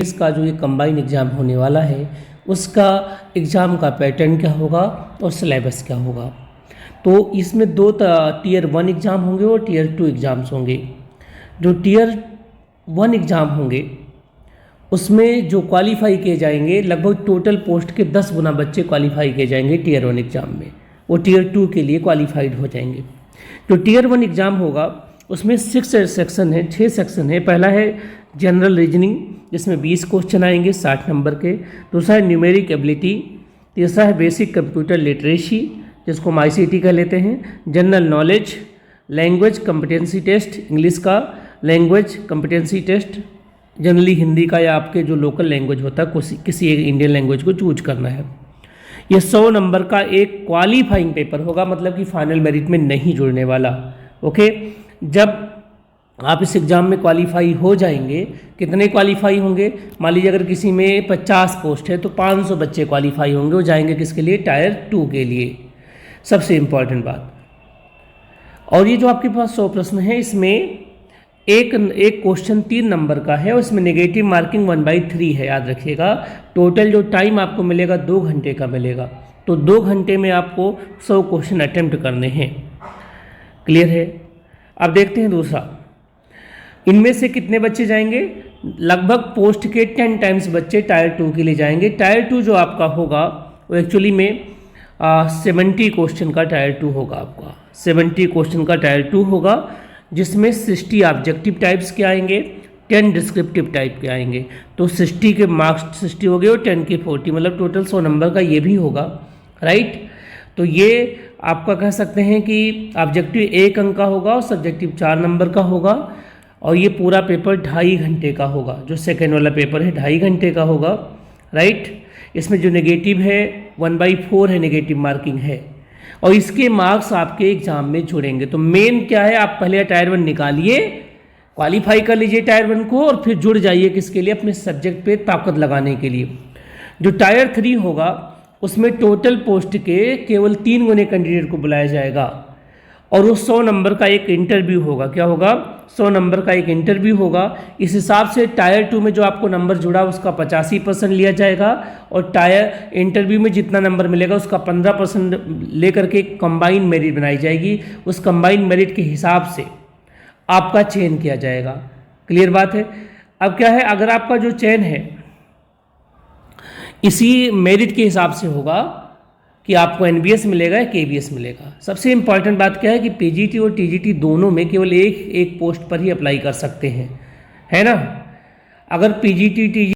इसका जो ये कंबाइन एग्ज़ाम होने वाला है उसका एग्ज़ाम का पैटर्न क्या होगा और सिलेबस क्या होगा। तो इसमें दो टीयर 1 एग्ज़ाम होंगे और टीयर 2 एग्ज़ाम्स होंगे। जो टीयर 1 एग्ज़ाम होंगे उसमें जो क्वालिफाई किए जाएंगे, लगभग टोटल पोस्ट के 10 गुना बच्चे क्वालिफाई किए जाएंगे टीयर 1 एग्ज़ाम में, वो टीयर 2 के लिए क्वालिफाइड हो जाएंगे। जो टीयर 1 एग्ज़ाम होगा उसमें 6 सेक्शन है, 6 सेक्शन है। पहला है जनरल रीजनिंग जिसमें 20 क्वेश्चन आएंगे 60 नंबर के। दूसरा है न्यूमेरिक एबिलिटी। तीसरा है बेसिक कंप्यूटर लिटरेसी जिसको हम ICT कह लेते हैं। General knowledge, language competency test, English का language competency test, generally Hindi का या आपके जो लोकल लैंग्वेज होता है किसी एक इंडियन लैंग्वेज को चूज करना है। ये 100 नंबर का एक क्वालिफाइंग पेपर होगा, मतलब कि फाइनल मेरिट में नहीं जुड़ने वाला। ओके, जब आप इस एग्ज़ाम में क्वालिफाई हो जाएंगे, कितने क्वालिफाई होंगे, मान लीजिए अगर किसी में 50 पोस्ट है तो 500 बच्चे क्वालिफाई होंगे, वो जाएंगे किसके लिए, टायर 2 के लिए। सबसे इम्पॉर्टेंट बात। और ये जो आपके पास 100 प्रश्न है इसमें एक क्वेश्चन 3 नंबर का है और इसमें नेगेटिव मार्किंग 1/3 है, याद रखिएगा। टोटल जो टाइम आपको मिलेगा 2 घंटे का मिलेगा, तो 2 घंटे में आपको 100 क्वेश्चन अटेम्प्ट करने हैं। क्लियर है। अब देखते हैं दूसरा, इनमें से कितने बच्चे जाएंगे, लगभग पोस्ट के 10 टाइम्स बच्चे टायर 2 के लिए जाएंगे। टायर 2 जो आपका होगा वो एक्चुअली में 70 क्वेश्चन का टायर 2 होगा, आपका 70 क्वेश्चन का टायर 2 होगा, जिसमें 60 ऑब्जेक्टिव टाइप्स के आएंगे, 10 डिस्क्रिप्टिव टाइप के आएंगे। तो 60 के मार्क्स 60 हो गए और 10 के 40, मतलब टोटल 100 नंबर का ये भी होगा, राइट। तो ये आपका कह सकते हैं कि ऑब्जेक्टिव 1 अंक का होगा और सब्जेक्टिव 4 नंबर का होगा। और ये पूरा पेपर 2.5 घंटे का होगा, जो सेकेंड वाला पेपर है 2.5 घंटे का होगा, राइट। इसमें जो नेगेटिव है 1/4 है, नेगेटिव मार्किंग है, और इसके मार्क्स आपके एग्जाम में जुड़ेंगे। तो मेन क्या है, आप पहले टायर 1 निकालिए, क्वालिफाई कर लीजिए टायर 1 को, और फिर जुड़ जाइए किसके लिए, अपने सब्जेक्ट पे ताकत लगाने के लिए। जो टायर 3 होगा उसमें टोटल पोस्ट के केवल 3 गुने कैंडिडेट को बुलाया जाएगा, और वो 100 नंबर का एक इंटरव्यू होगा। क्या होगा, 100 नंबर का एक इंटरव्यू होगा। इस हिसाब से टायर 2 में जो आपको नंबर जुड़ा उसका 85% लिया जाएगा, और टायर इंटरव्यू में जितना नंबर मिलेगा उसका 15% लेकर के कंबाइन मेरिट बनाई जाएगी। उस कंबाइन मेरिट के हिसाब से आपका चयन किया जाएगा। क्लियर बात है। अब क्या है, अगर आपका जो चयन है इसी मेरिट के हिसाब से होगा कि आपको NBS मिलेगा या KBS मिलेगा। सबसे इंपॉर्टेंट बात क्या है कि PGT और TGT दोनों में केवल एक पोस्ट पर ही अप्लाई कर सकते हैं, है ना। अगर PGT TGT